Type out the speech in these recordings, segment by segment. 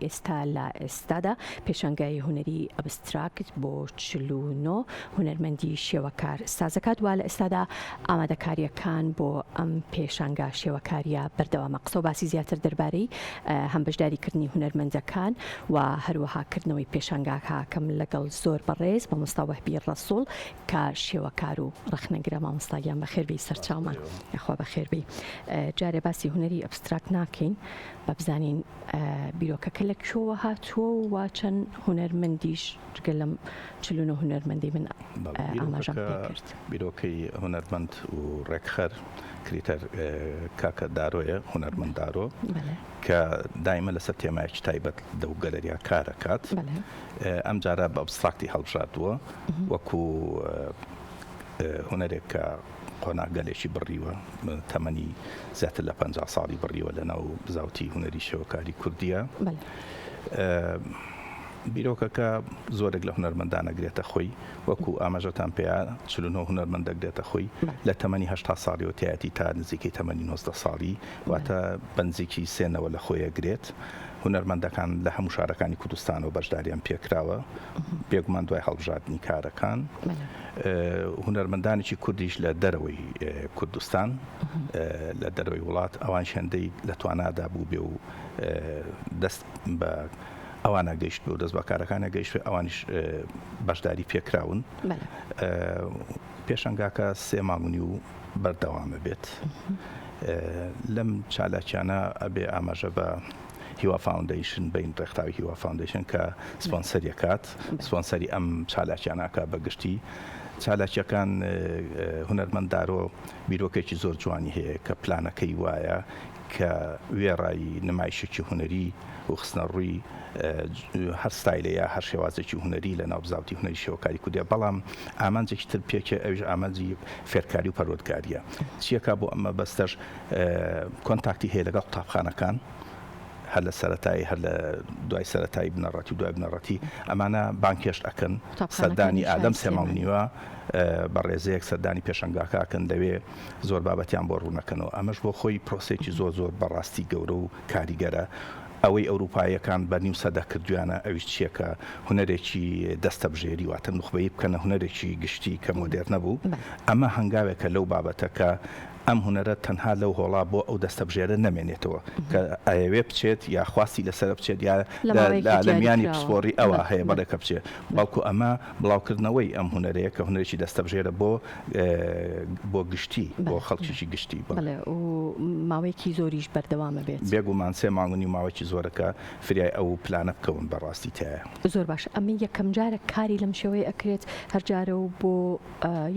ئێستا لە ئێستادا پێشانگای هوەری ئەبستراکت بۆ 49 هونەرمەندی شێوەکار سازەکات وا لە ئێستادا ئامادەکاریەکان بۆ ئەم پێشانگا شێوەکاریە بەردەوامە قسە و باسی زیاتر دەربارەی هەم بەشداریکردنی هونەرمەندەکان و هەروەهاکردنەوەی پێشانگاکەکەم لەگەڵ زۆر بەڕێز بە مۆستا وەهبی ڕەسوڵ کە شێوەکار و ڕەخنەگرە مامۆستاگیان بەخێربی سەرچاومان یاخوا بەخێربی جارێ باسی هوەری ئەبستراکت ناکەین بە بزانین بیرۆکەکە لە کوێوە هاتووە و چەند هونەرمەندیش جگە لەم 49 هونەرمەندی من ئاماژەم پێ کرد. بیرۆکەی هونەرمەند و ڕێکخەر کریتەر کاکە دارۆیە هونەرمەند دارۆ کە دایمە لەسەر تێمایکی تایبەت دەو گەلەریا کارەکات ئەم جارە بە ئەبستراکتی هەڵبژاردووە وەکو هونەرێک کە قۆناگەلێکی بڕیوە تەمەنی زیاتر لە 50 ساڵی بڕیوە لەناو بزاوتی هونەری شێوەکاری کوردیە. بیرۆکەکە زۆرێک لە هونەرمەندانە گرێتە خۆی وەکو ئاماژەتان پێیا 49 هونەرمەند دەگرێتە خۆی لە تەمەنی 80 ساڵی و تایەتی تا نزیکەی تەمەنی 90 ساڵی واتە بەنزیکی سێنەوە لە خۆیە گرێت. هونەرمەندەکان لە هەموو شارەکانی کوردستان و بەشداریان پێکراوە بێگومان دوای هەڵبژاردننی کارەکان. هونەرمەندانێکی کوردیش لە دەرەوەی کوردستان لە دەرەوەی وڵات ئەوان شێندەی لە توانادا بوو بێ و دەست بە ئەوانە گەیشت بێ و دەست بە کارەکانە گەیشت ئەوانیش بەشداری پێکراون. پێشەنگاکە 3 مانگنی و بەردەوامە بێت. لەم چالاکیانە ئەبێ ئاماژە بە هیوا فاوندیشن بین ڕێکخراوی هیوا فاوندیشن کە سپۆنسەریەکات سپۆنسەری ئەم چالاکیانەکە بەگشتی چالاکیەکان هونەرمەند دارۆ بیرۆکێکی زۆر جوانی هەیە کە پلانەکەی وایە کە وێڕایی نمایشێکی هونەری و خستنە ڕووی هەر ستایلەیە هەر شێوازێکی هونەری لە ناوبزاوتی هونەری شێوەکاری کوردیا بەڵام ئامانجێکی تر پێکە ئەوش ئامانجی فێرکاری و پەروەردگاریە چیەکە بۆ ئەمە بەستەش کۆنتاکتی هەیە لەگەڵ قوتابخانەکان هەر لە سەرەتایی هەر لە دوای سەرەتایی بنەڕەتی و دوای بنەڕەتی ئەمانە بانکێشت ئەکەن سەردانی ئادەم سێماونیوە بە ڕێزەیەک سەردانی پێشەنگاکەکەن دەوێ زۆر بابەتیان بۆ ڕوونەکەنەوە ئەمەش بۆ خۆی پرۆسێکی زۆر زۆر بەڕاستی گەورە و کاریگەرە ئەوەی ئەوروپایەکان بە نیو سەدا کردویانە ئەویش چیەکە هونەرێکی دەستە بژێری واتە نوخبەیی بکەنە هونەرێکی گشتی کە مۆدێر نەبوو ئەمە هەنگاوێکە لەو بابەتەکە ئەم هونەرە تەنها لەو هۆڵا بۆ ئەو دەستە بژێرە نەمێنێتەوە کە ئەوێ بچێت یا خواستی لەسەر بچێت یا لە میانی پسپۆری ئەوە هەیە بەڵێکە بچێت بەڵکو ئەمە بڵاوکردنەوەی ئەم هونەرەیە کە هونەرێکی دەستە بژێرە بۆ گشتی بۆ خەڵکیشی گشتی و ماوەیەکی زۆریش بەردەوامە بێت بێگومان 3 مانگنی ماوەیەکی زۆرەکە فریای ئەو پلانە بکەون بەڕاستی تایە زۆر باش ئەمە یەکەم جارە کاری لەم شێوەیە ئەکرێت هەرجارە و بۆ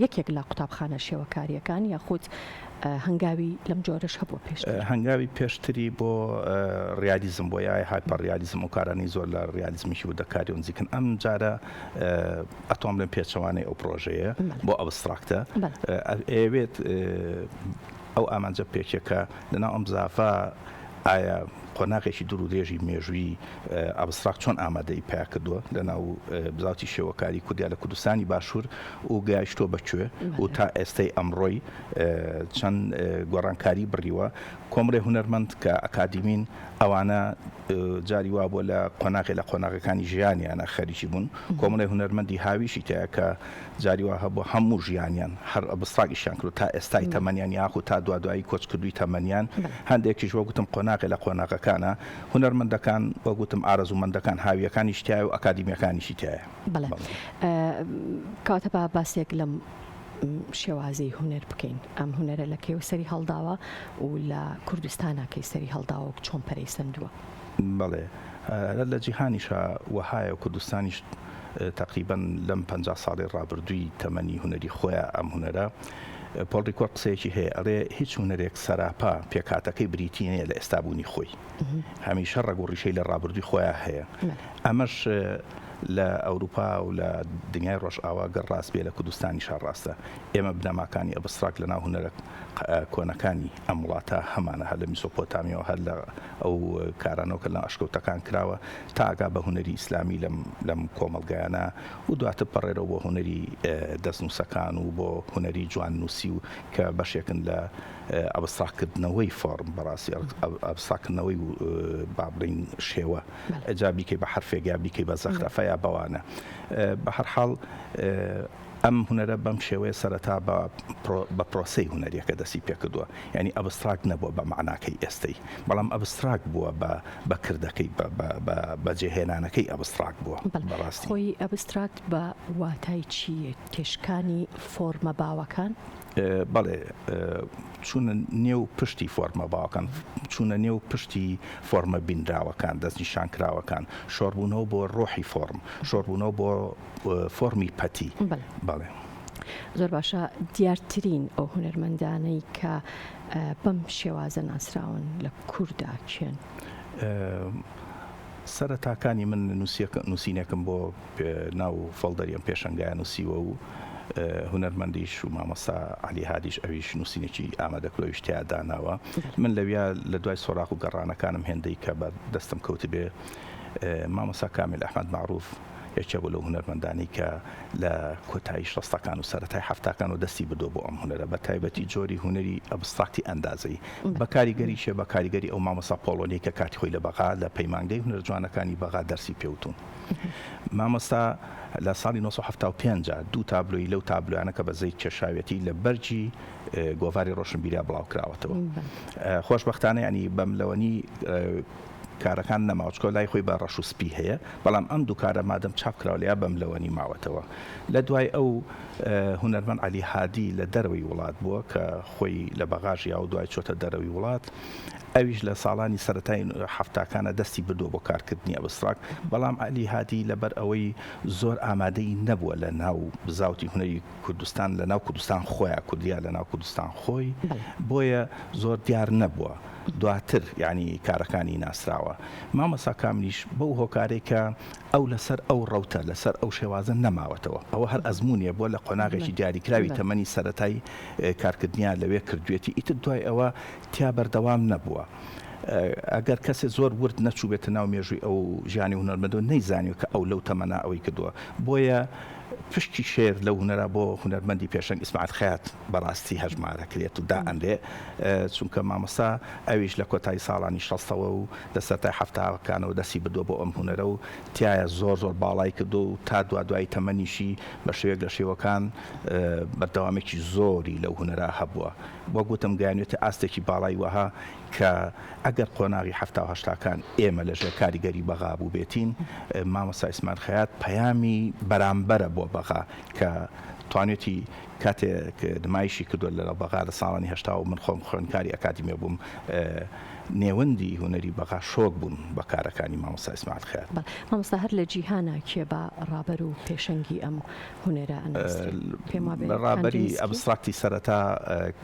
یەکێک لە قوتابخانە شێوەکاریەکان یاخود هەنگاوی لەم جۆرەش هەبوو پێش هەنگاوی پێشتری بۆ ڕیالیزم بۆ یای هایپەر ڕیالیزم و کارانی زۆر لە ڕیالیزمیشی و دەکاری و نزیکن ئەم جارە ئەتۆم لەم پێچەوانەی ئەو پرۆژەیە بۆ ئەبستراکتە ئەوێت ئەو ئامانجە پێچێکە لەناو ئەم زافە ئایا قۆناغێکی دوور و درێژی مێژووی ئابستراکت چۆن ئامادەی پیا کردووە لەناو بزاوتی شێوەکاری کوردیا لە کوردستانی باشوور و گەیشتۆ بەکوێ و تا ئێستای ئەمڕۆی چەند گۆڕانکاری بڕیوە کۆمرێ هونەرمەند کە ئەکادیمین ئەوانە جاری وا بۆ لە قۆناغەکانی ژیانیانە خەریکی بوون کۆمرێ هونەرمەندی هاویشی تەیە کە جاری وا هەبوو هەموو ژیانیان هەر ئەبستراکیشیان کرد تا ئێستای تەمەنیان یاخو تا دوایی کۆچکردووی تەمەنیان هەندێکیش وەگوتم قۆناغی لە قۆناغەکانە هونەرمەندەکان وەگوتم ئارەزوومەندەکان هاویەکانیش تایە و ئەکادیمیەکانیشی تایە بەڵێ کاتە با باسێک لەم شێوازەی هونەر بکەین ئەم هونەرە لە کێو سەری هەڵداوە و لە کوردستانەکەی سەری هەڵداوە چۆن پەرەیسەندووە بەڵێ لە جیهانیشە وەهایە و کوردستانیش تقریبا لەم 50 ساڵی ڕابردووی تەمەنی هونەری خۆیان ئەم هونەرە پۆل ڕیکۆرد قسەیەکی هەیە ئەڵێ هیچ هونەرێک سەراپا پێکاتەکەی بریتینەیە لە ئێستابوونی خۆی هەمیشە ڕەگوڕیشەی لە ڕابردووی خۆیان هەیە ئەمەش لە ئەوروپا و لە دنیای ڕۆژئاوا گەڕ ڕاست بێ لە کوردستانی شار ڕاستە ئێمە بنەماکانی ئەبستراک لە ناو هونەرە کۆنەکانی ئەم وڵاتە هەمانە هەر لە میسۆپۆتامیەوە هەر لە ئەو کارانەوە لە ئەشکەوتەکان کراوە تا ئاگا بە هونەری ئیسلامی لەم کۆمەلگایانە و دواتر پەڕێرەوە بۆ هونەری دەستنووسەکان و بۆ هونەری جوان نووسی و کە بەشێکن لە ئەبستراکردنەوەی فۆرم بەڕاستی ئەبستراکردنەوەی با بڵین شێوە ئەجا بیکەی بە حرفێک یا بیکەی بە زەخرەفە یا بەوانە بە هەر حاڵ ئەم هونەرە بەم شێوەیە سەرەتا بە پرۆسەی هونەریەکە دەستی پێکردووە یعنی ئەبستراک نەبووە بە معناکەی ئێستەی بەڵام ئەبستراک بووە بە کردەکەی بەجێهێنانەکەی ئەبستراک بووە بەڕاستی خۆی ئەبستراک بە واتای چیە کێشکانی فۆرمە باوەکان بەڵێ چوونە نێو پشتی فۆرمە باوەکان چوونە نێو پشتی فۆرمە بینراوەکان دەستنیشانکراوەکان شۆڕبوونەوە بۆ ڕۆحی فۆرم شۆڕبوونەوە بۆ فۆرمی پەتی بەڵێ زۆر باشە دیارترین ئەو هونەرمەندانەی کە بەم شێوازە ناسراون لە کووردا چێن سەرەتاکانی من نووسینێکم بۆ ناو فەڵدەریم پێشەنگایە نووسیوە و هونەرمەندیش و مامۆستا عەلی هادیش ئەویش نووسینێکی ئامادەکلۆویش تیا داناوە من لەویا لە دوای سۆراق و گەڕانەکانم هێندەی کە بە دەستم کەوتی بێ مامۆستا کامیل ئەحمەد معروف یەکێک بوو لەو هونەرمەندانی کە لە کۆتایی 60ەکان و سەرەتای 70ەکان و دەستی بدۆ بۆ ئەم هونەرە بە تایبەتی جۆری هونەری ئەبستراکتی ئەندازەی بە کاریگەریشێ بە کاریگەری ئەو مامۆستا پۆڵۆنی کە کاتی خۆی لە بەغا لە پەیمانگەی هونەر جوانەکانی بەغا دەرسی پێوتون مامۆستا لە ساڵی 1970 دوو تابلۆی لەو تابلویانە کە بەزەی کێشاوێتی لە بەرجی گۆڤاری ڕۆشنبیریا بڵاو کراوەتەوە خۆشبەختانە ینی بەملەوەنی کارەکان نەماوچکۆ لای خۆی بە ڕەش و سپی هەیە بەڵام ئەم دوو کارە مادەم چاپ کراولیا بەملەوەنی ماوەتەوە لە دوای ئەو هونەرمەند عەلی هادی لە دەرەوەی وڵات بووە کە خۆی لە بەغاژی یا و دوای چۆتە دەرەوەی وڵات ئەویش لە ساڵانی سەرەتای هەفتاکانە دەستی بدۆ بۆ کارکردنی ئەبستراک بەڵام عەلی هادی لەبەر ئەوەی زۆر ئامادەی نەبووە لە ناو بزاوتی هونەری کوردستان لە ناو کوردستان خۆیان کوردیا لە ناو کوردستان خۆی بۆیە زۆر دیار نەبووە دواتر ینی کارەکانی ناسراوە مامۆستا کاملیش بەو هۆکارێک کە ئەو لەسەر ئەو ڕەوتە لەسەر ئەو شێوازە نەماوەتەوە ئەوە هەر ئەزمونیە بۆ لە قۆناغێکی دیاریکراوی تەمەنی سەرەتای کارکردنیان لەوێ کردوێتی ئیتر دوای ئەوە تیا بەردەوام نەبووە ئەگەر کەسێ زۆر ورد نەچوو بێتە ناو مێژووی ئەو ژیانی هونەرمەندەوە نەیزانیوە کە ئەو لەو تەمەنا ئەوەی کردووە بۆیە پشتی شێر لەو هونەرە بۆ هونەرمەندی پێشەنگ ئیسماعیل خەیات بەڕاستی هەژمارەکرێت و دائەنرێ چونکە مامۆستا ئەویش لە کۆتایی ساڵانی 60ەوە و لە سەرەتای هەفتاکانەوە دەستی بدۆ بۆ ئەم هونەرە و تایە زۆر باڵای کردو و تا دوای تەمەنیشی بە شێوەیەک لە شێوەکان بەردەوامێکی زۆری لەو هونەرە هەبووە بۆ گوتم گەیانوێتە ئاستێکی باڵای وەها کە ئەگەر قۆناغی 70 ئێمە لەژێر کاریگەری بەغا بوو بێتین مامۆستا ئیسماعیل خەیات پەیامی بەرامبەرە بۆ بەغا کە توانێتی کاتێک نمایشی کردووە لە بەغا لە ساڵانی 80 و من خۆم خوێندکاری ئەکادیمیا بووم نێوەندی هونەری بەغا شۆک بوون بە کارەکانی مامۆستا ئیسماعیل خەیات مامۆستا هەر لە جیهانە کێ بە ڕابەر و پێشەنگی ئەم هونەرە ڕابەری ئەبستراکتی سەرەتا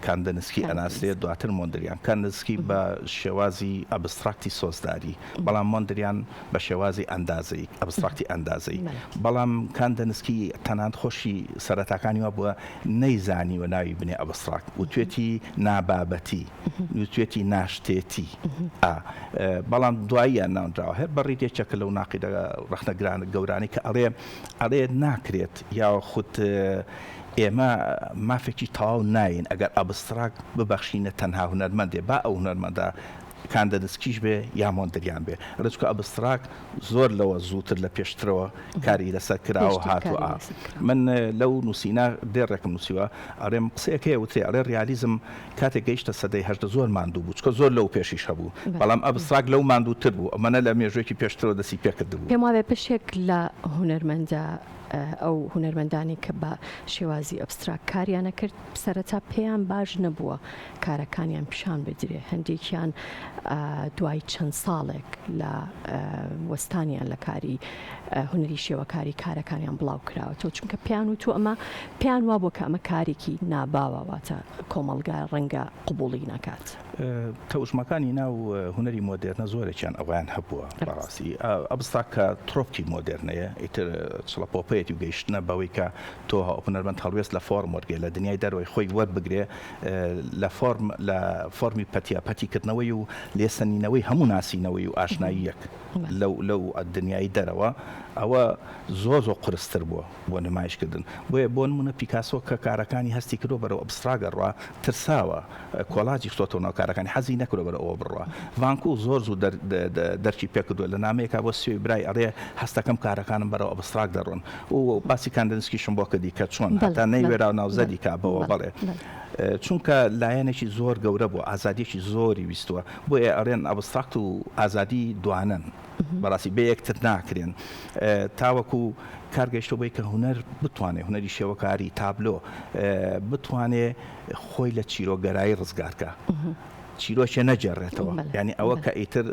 کاندنسکی ئەناسرێت دواتر مۆندریان کاندنسکی بە شێوازی ئەبستراکتی سۆزداری بەڵام مۆندریان بە شێوازی ئەندازەی ئەبستراکتی ئەندازەی بەڵام کاندنسکی تەنانەت خۆشی سەرەتاکانی وە بووە نەیزانیوە ناوی بنێ ئەبستراکت و توێتی نابابەتی توێتی ناشتێتی بەڵام دواییان ناونراوە هەر بەڕیدێکێکە لەو ناقیدە ڕەخنەگران گەورانی کە ئەڵێ ناکرێت یا خودت ئێمە مافێکی تەواو ناین ئەگەر ئەبستراک ببەخشینە تەنها هونەرمەندێ با ئەو هونەرمەندە کاندنسکیش بێ یا مۆندریان بێ ڕچکە ئەبستراک زۆر لەوە زووتر لە پێشترەوە کاری لەسەر کراوە هاتووە من لەو نووسینە دێڕێکم نووسیوە ئەڵێم قسەیەکەیە وترێ ئەڵێ ریالیزم کاتێک گەیشتە سەدەی هەژدە زۆر ماندوو بوو چکە زۆر لەو پێشیش هەبوو بەڵام ئەبستراک لەو ماندووتر بوو ئەمەنە لە مێژوێکی پێشترەوە دەستی پێکردبوو پێم وابێ پشێک لە هونەرمەندە ئەو هونەرمەندانی کە بە شێوازی ئەبستراک کاریانە کرد سەرەتا پێیان باش نەبووە کارەکانیان پیشان بدرێ هەندێکیان دوای چەند ساڵێک لە وەستانیان لە کاری هونەری شێوەکاری کارەکانیان بڵاو کراوەتەوە چونکە پیان و تو ئەمە پیان وا بۆ کە ئەمە کارێکی ناباوەواتە کۆمەلگا ڕەنگە قبوڵی ناکات. تەوژمەکانی ناو هونەری مۆدێرنە زۆرێکیان ئەویان هەبووە بەڕاستی ئەبستراک کە ترۆپکی مۆدێرنەیە ئیتر چڵەپۆپەیەتی و گەیشتنە بەوەی کە تۆ هونەرمەند هەڵوێست لە فۆرم وەرگێ لە دنیای دەرەوەی خۆی وەربگرێ لە فۆرمی پەتیکردنەوەی و لێسەنینەوەی هەموو ناسینەوەی و ئاشنایی یەک لەو دنیای دەرەوە ئەوە زۆر قرستر بووە بۆ نمایشکردن بۆیە بۆ نمونە پیکاسۆ کە کارەکانی هەستی کردو بەرەو ئەبستراگەڕوا ترساوە کۆلاجی خۆتەوە ناو کارەکانی حەزی نەکردو بەرە ئەوە بڕوە ڤانکو زۆر زوو دەرکی پێکردووە لە نامەیەکا بۆ سوێ برای ئەڕێ هەستەکەم کارەکانم بەرەو ئەبستراک دەڕۆن و باسی کاندنسکیشم بۆ کردی کە چۆن هەتا نەیوێرا و ناوزەدی کا بەوە بەڵێ چونکە لایەنێکی زۆر گەورە بوو ئازادیەکی زۆری ویستووە بۆیە ئەڕێن ئەبستراکت و ئازادی دوانن بەڕاستی بە یەکتر ناکرێن تاوەکو کارگەشتۆ بۆی کە هونەر بتوانێت هونەری شێوەکاری تابلۆ بتوانێت خۆی لە چیرۆگەرایی ڕزگارکە چیرۆکێ نەجێڕێتەوە ینی ئەوە کە ئیتر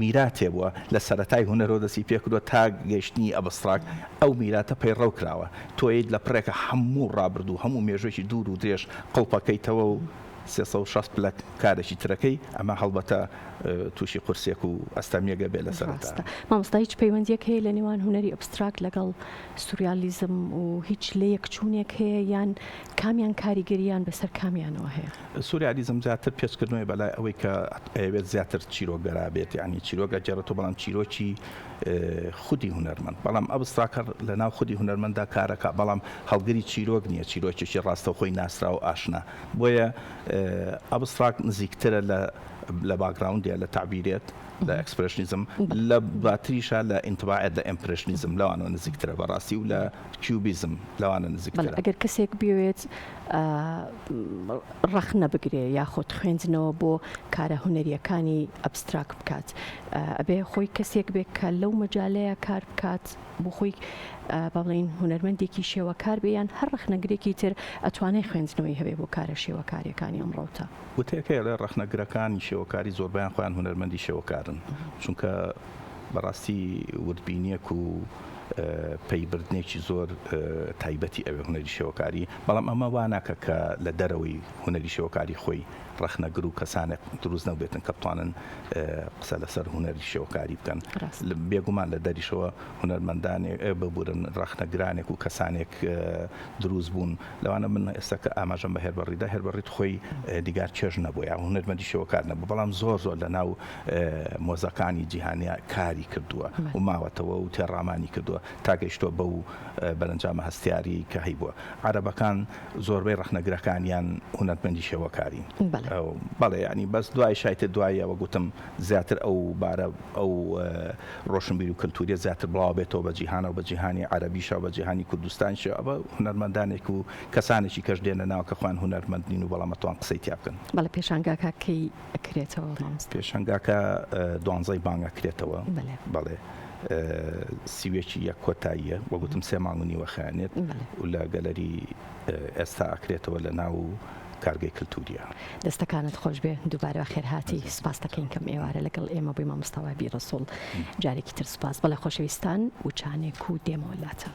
میراتێ بووە لە سەرەتای هونەرۆ دەستی پێکردووە تا گەیشتنی ئەبستراک ئەو میراتە پەیڕەو کراوە تۆیت لە پڕێکە هەموو ڕابردوو هەموو مێژوێکی دوور و درێژ قڵپەکەیتەوە و 360 پلک کارێکی ترەکەی ئەمە هەڵبەتە تووشی قورسێک و ئەستەمیەگە بێ لە سەرەتا. مامۆستا هیچ پەیوەندیەک هەیە لە نێوان هونەری ئەبستراک لەگەڵ سوریالیزم و هیچ لە یەکچوونێک هەیە یان کامیان کاریگەریان بەسەر کامیانەوە هەیە؟ سوریالیزم زیاتر پێچکردنەوەی بەلای ئەوەی کە ئەوێت زیاتر چیرۆگەرا بێت ینی چیرۆگە جێڕێتەوە بەڵام چیرۆکی خودی هونەرمەند بەڵام ئەبستراکە لە ناو خودی هونەرمەندا کارەکە بەڵام هەڵگری چیرۆک نییە چیرۆکێکی ڕاستە خۆی ناسرا و ئاشنا بۆیە ئەبستراک نزیکترە لە باگراوندە لە تعبیرێت لە ئەکسپرشنیزم لە باتریشە لە ئینتباعێت لە ئەمپرشنیزم لەوانەوە نزیکترە بەڕاستی و لە کیوبیزم لەوانە نزیکترە. ئەگەر کەسێک بوێت ڕەخنە بگرێ یاخۆت خوێندنەوە بۆ کارە هونەریەکانی ئەبستراک بکات ئەبێ خۆی کەسێک بێت کە لەو مەجالەیە کار بکات بۆ خۆی بەڵین هونەرمەندێکی شێوەکار بێیان هەر ڕەخنەگرێکی تر ئەتوانێت خوێندنەوەی هەبێ بۆ کارە شێوەکاریەکانی ئەمڕۆتە. وتەیەکەیە لە ڕەخنەگرەکانی شێوەکاری زۆربیان خۆیان هونەرمەندی شێوەکارن چونکە بەڕاستی وردبینیەک و پەیبردنێکی زۆر تایبەتی ئەوێ هونەری شێوەکاری بەڵام ئەمە واناکە کە لە دەرەوەی هونەری شێوەکاری خۆی ڕەخنەگر و کەسانێک دروست نەبێتن کە بتوانن قسە لەسەر هونەری شێوەکاری بکەن بێگومان لە دەریشەوە هونەرمەندانێک ببورن ڕەخنەگرانێک و کەسانێک دروست بوون لەوانە من ئێستا کە ئاماژەم بە هێربەڕیدا هێربەڕیت خۆی دیگار چێژ نەبووە یا هونەرمەندی شێوەکار نەبوو بەڵام زۆر لە ناو مۆزەکانی جیهانیا کاری کردووە و ماوەتەوە و تێڕامانی کردووە تا گەیشتۆ بەو بەرەنجامە هەستیاری کە هەیبووە عەرەبەکان زۆربەی ڕەخنەگرەکانیان هونەرمەندی شێوەکاری بەڵێ ینی بەس دوای شایتە دوایەوە گوتم زیاتر ئەو بارە ئەو ڕۆشنبیری و کللتوریە زیاتر بڵاو بێتەوە بە جیهانە و بە جیهانی عەرەبیشە و بە جیهانی کوردستانشە ئەوە هونەرمەندانێک و کەسانێکی کەش دێنە ناو کە خوان هونەرمەندین و بەڵام ئەتوان قسەی تیا بکەن. بەڵێ پێشانگاکە کەی ئەکرێتەوە پێشانگاکە 12 بانگ ئەکرێتەوە بەڵێ سیوێکی یەک کۆتاییە وەگوتم 3 مانگ و نیوە خەیانێت و لە گەلەری ئێستا ئەکرێتەوە لە ناو کارگەی کللتوریە. دەستەکانت خۆش بێ دووبارە خێرهاتی سپاس دەکەین کەم ئێوارە لەگەڵ ئێمە بووی مامۆستا وابی ڕەسوڵ جارێکی تر سپاس بەڵێ خۆشەویستان و چانێک و دێمەوەلاتە.